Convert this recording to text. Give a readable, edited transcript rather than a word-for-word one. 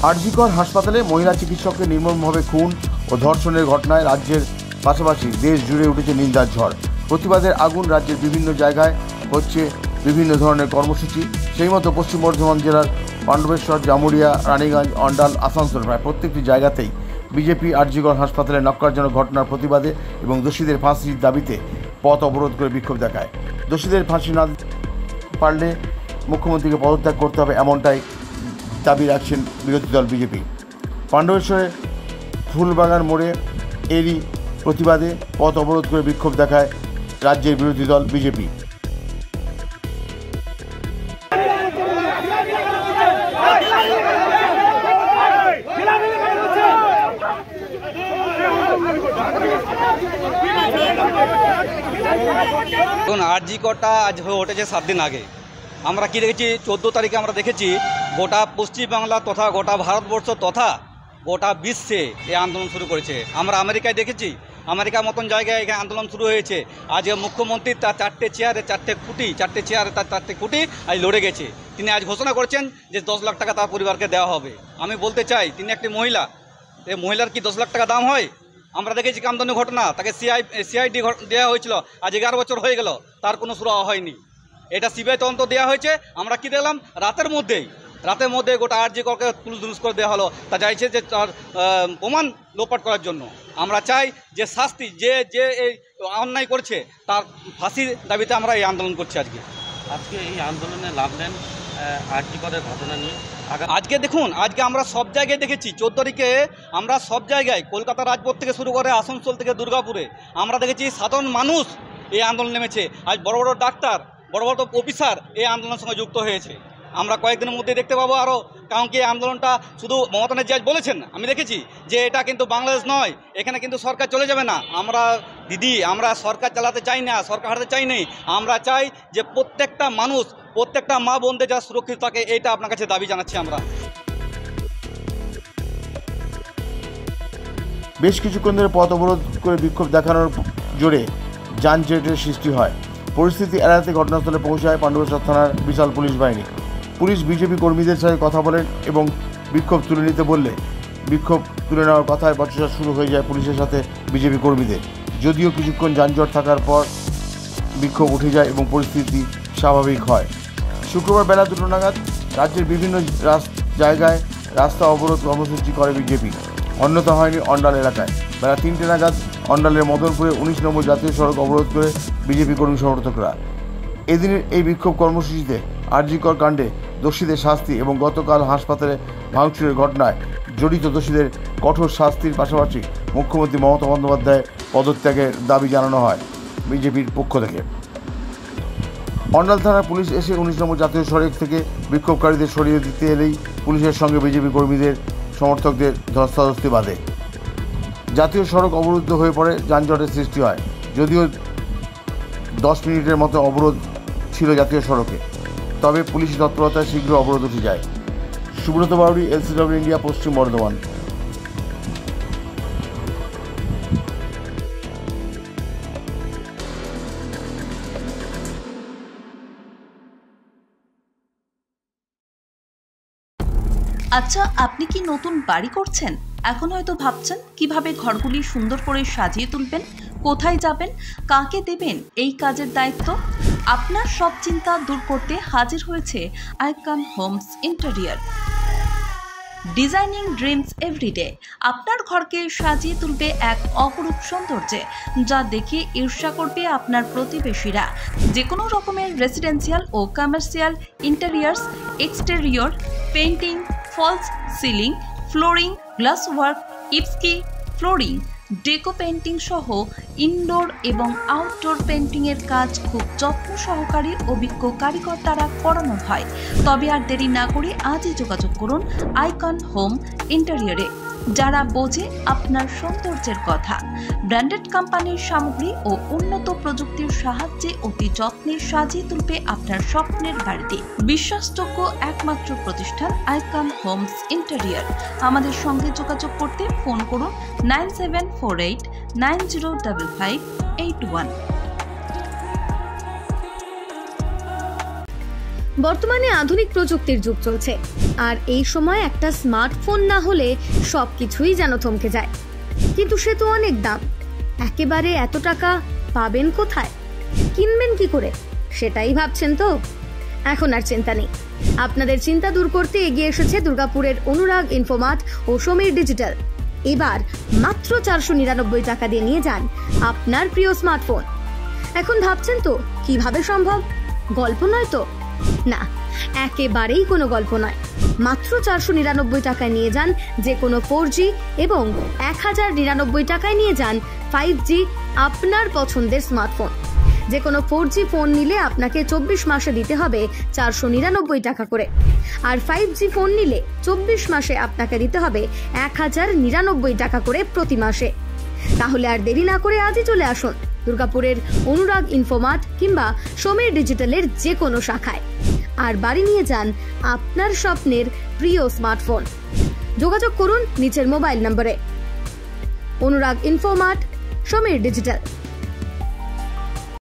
আরজিকর হাসপাতালে মহিলা চিকিৎসককে নির্মমভাবে খুন ও ধর্ষণের ঘটনায় রাজ্যের পাশাপাশি দেশ জুড়ে উঠেছে নিন্দার ঝড়। প্রতিবাদের আগুন রাজ্যের বিভিন্ন জায়গায় হচ্ছে বিভিন্ন ধরনের কর্মসূচি। সেই মতো পশ্চিম বর্ধমান জেলার পাণ্ডবেশ্বর, জামুরিয়া, রানীগঞ্জ, অন্ডাল, আসানসোল প্রায় প্রত্যেকটি জায়গাতেই বিজেপি আরজিকর হাসপাতালে ন্যক্কারজনক ঘটনার প্রতিবাদে এবং দোষীদের ফাঁসির দাবিতে পথ অবরোধ করে বিক্ষোভ দেখায়। দোষীদের ফাঁসি না পারলে মুখ্যমন্ত্রীকে পদত্যাগ করতে হবে, এমনটাই দাবি রাখছেন বিরোধী দল বিজেপি। পাণ্ডবেশ্বরে ফুলবাগান মোড়ে এরই প্রতিবাদে পথ অবরোধ করে বিক্ষোভ দেখায় রাজ্যের বিরোধী দল বিজেপি। আরজিকরটা আজ হয়ে উঠেছে 7 দিন আগে। আমরা কি দেখেছি, 14 তারিখে আমরা দেখেছি গোটা পশ্চিমবাংলা তথা গোটা ভারতবর্ষ তথা গোটা বিশ্বে এই আন্দোলন শুরু করেছে। আমরা আমেরিকায় দেখেছি, আমেরিকার মতন জায়গায় এখানে আন্দোলন শুরু হয়েছে। আজকে মুখ্যমন্ত্রী তার 4টে চেয়ারে 4টে খুঁটি আজ লড়ে গেছে। তিনি আজ ঘোষণা করেছেন যে 10 লাখ টাকা তার পরিবারকে দেওয়া হবে। আমি বলতে চাই, তিনি একটি মহিলা, এই মহিলার কি 10 লাখ টাকা দাম হয়? আমরা দেখেছি কামদুনি ঘটনা, তাকে সিআইডি দেওয়া হয়েছিল, আজ 11 বছর হয়ে গেল, তার কোনো সুরাহা হয়নি। এটা সিবিআই তদন্ত দেওয়া হয়েছে। আমরা কি দেখলাম, রাতের মধ্যে গোটা আরজিকরকে পুলিশ ধুলুস করে দেওয়া হলো। তা চাইছে যে তার প্রমাণ লোপাট করার জন্য। আমরা চাই যে শাস্তি, যে এই অন্যায় করছে তার ফাঁসির দাবিতে আমরা এই আন্দোলন করছি। আজকে এই আন্দোলনে লাভ নেন আরজিকরের ঘটনা নিয়ে। আজকে দেখুন, আজকে আমরা সব জায়গায় দেখেছি 14 তারিখে আমরা সব জায়গায়, কলকাতা রাজপথ থেকে শুরু করে আসানসোল থেকে দুর্গাপুরে আমরা দেখেছি সাধারণ মানুষ এই আন্দোলন নেমেছে। আজ বড় বড় ডাক্তার, বড় বড় অফিসার এই আন্দোলনের সঙ্গে যুক্ত হয়েছে। আমরা কয়েকদিনের মধ্যে দেখতে পাবো আরও, কারণ কি এই আন্দোলনটা শুধু মমতা ব্যানার্জি আজ বলেছেন, আমি দেখেছি যে এটা কিন্তু বাংলাদেশ নয়, এখানে কিন্তু সরকার চলে যাবে না। আমরা সরকার চালাতে চাই না, সরকার হারাতে চাই না। আমরা চাই যে প্রত্যেকটা মানুষ, প্রত্যেকটা মা বোনদের যা সুরক্ষিত থাকে, এইটা আপনার কাছে দাবি জানাচ্ছি আমরা। বেশ কিছুক্ষণ ধরে পথ অবরোধ করে বিক্ষোভ দেখানোর জোরে যানজটের সৃষ্টি হয়। পরিস্থিতি এড়াতে ঘটনাস্থলে পৌঁছায় পাণ্ডবেশ্বর থানার বিশাল পুলিশ বাহিনী। পুলিশ বিজেপি কর্মীদের সাথে কথা বলেন এবং বিক্ষোভ তুলে নিতে বললে বিক্ষোভ তুলে নেওয়ার কথায় বচসা শুরু হয়ে যায় পুলিশের সাথে বিজেপি কর্মীদের। যদিও কিছুক্ষণ যানজট থাকার পর বিক্ষোভ উঠে যায় এবং পরিস্থিতি স্বাভাবিক হয়। শুক্রবার বেলা 2টো নাগাদ রাজ্যের বিভিন্ন জায়গায় রাস্তা অবরোধ কর্মসূচি করে বিজেপি। অন্যথা হয়নি অন্ডাল এলাকায়। বেলা 3টে নাগাদ অন্ডালের মদনপুরে 19 নম্বর জাতীয় সড়ক অবরোধ করে বিজেপি কর্মী সমর্থকরা। এদিনের এই বিক্ষোভ কর্মসূচিতে আরজিকর কাণ্ডে দোষীদের শাস্তি এবং গতকাল হাসপাতালে ভাঙচুরের ঘটনায় জড়িত দোষীদের কঠোর শাস্তির পাশাপাশি মুখ্যমন্ত্রী মমতা বন্দ্যোপাধ্যায়ের পদত্যাগের দাবি জানানো হয় বিজেপির পক্ষ থেকে। অন্ডাল থানার পুলিশ এসে 19 নম্বর জাতীয় সড়ক থেকে বিক্ষোভকারীদের সরিয়ে দিতে এলেই পুলিশের সঙ্গে বিজেপি কর্মীদের সমর্থকদের ধস্তাধস্তি বাঁধে। জাতীয় সড়ক অবরুদ্ধ হয়ে পড়ে, যানজটের সৃষ্টি হয়। যদিও 10 মিনিটের মতো অবরোধ ছিল জাতীয় সড়কে, তবে পুলিশ তৎপরতায় শীঘ্র অবরোধ উঠে যায়। সুব্রত বাউরি, LCW ইন্ডিয়া, পশ্চিম বর্ধমান। আচ্ছা, আপনি কি নতুন বাড়ি করছেন? এখন হয়তো ভাবছেন কিভাবে ঘরগুলি সুন্দর করে সাজিয়ে তুলবেন, কোথায় যাবেন, কাকে দেবেন এই কাজের দায়িত্ব। আপনার সব চিন্তা দূর করতে হাজির হয়েছে Icon Homes Interior. Designing dreams everyday আপনার ঘরকে সাজিয়ে তুলবে এক অপরূপ সৌন্দর্যে, যা দেখে ঈর্ষা করবে আপনার প্রতিবেশীরা। যে কোনো রকমের রেসিডেন্সিয়াল ও commercial interiors, exterior, painting, false ceiling, flooring, glass work, ইপস্কি ফ্লোরিং, ডেকো পেইন্টিং সহ ইনডোর এবং আউটডোর পেইন্টিংয়ের কাজ খুব যত্ন সহকারে অভিজ্ঞ কারিগর দ্বারা করানো হয়। তবে আর দেরি না করে আজই যোগাযোগ করুন আইকন হোম ইন্টেরিয়রে, যারা বোঝে আপনার সৌন্দর্যের কথা। ব্র্যান্ডেড কোম্পানির সামগ্রী ও উন্নত প্রযুক্তির সাহায্যে অতি যত্নে সাজিয়ে তুলবে আপনার স্বপ্নের বাড়িতে। বিশ্বাসযোগ্য একমাত্র প্রতিষ্ঠান আইকন হোমস ইন্টেরিয়র। আমাদের সঙ্গে যোগাযোগ করতে ফোন করুন 9748905581। বর্তমানে আধুনিক প্রযুক্তির যুগ চলছে, আর এই সময় একটা স্মার্টফোন না হলে সবকিছুই যেন থমকে যায়। কিন্তু সে তো অনেক দাম, একেবারে এত টাকা পাবেন কোথায়, কিনবেন কি করে, সেটাই ভাবছেন তো? এখন আর চিন্তা নেই, আপনাদের চিন্তা দূর করতে এগিয়ে এসেছে দুর্গাপুরের অনুরাগ ইনফোমার্ট ও সমীর ডিজিটাল। এবার মাত্র 499 টাকা দিয়ে নিয়ে যান আপনার প্রিয় স্মার্টফোন। এখন ভাবছেন তো কিভাবে সম্ভব, গল্প নয় তো? না, একেবারেই কোনো গল্প নয়। মাত্র 499 টাকায় নিয়ে যান যে কোনো 4G এবং 1099 টাকায় নিয়ে যান 5G আপনার পছন্দের স্মার্টফোন। যে কোনো 4G ফোন নিলে আপনাকে 24 মাসে দিতে হবে 499 টাকা করে, আর 5G ফোন নিলে 24 মাসে আপনাকে দিতে হবে 1099 টাকা করে প্রতি মাসে। তাহলে আর দেরি না করে আজই চলে আসুন দুর্গাপুরের অনুরাগ ইনফোমার্ট কিংবা সমীর ডিজিটালের যে কোনো শাখায়, আর বাড়ি নিয়ে যান আপনার স্বপ্নের প্রিয় স্মার্টফোন। যোগাযোগ করুন নিচের মোবাইল নম্বরে। অনুরাগ ইনফোমার্ট, সমীর ডিজিটাল।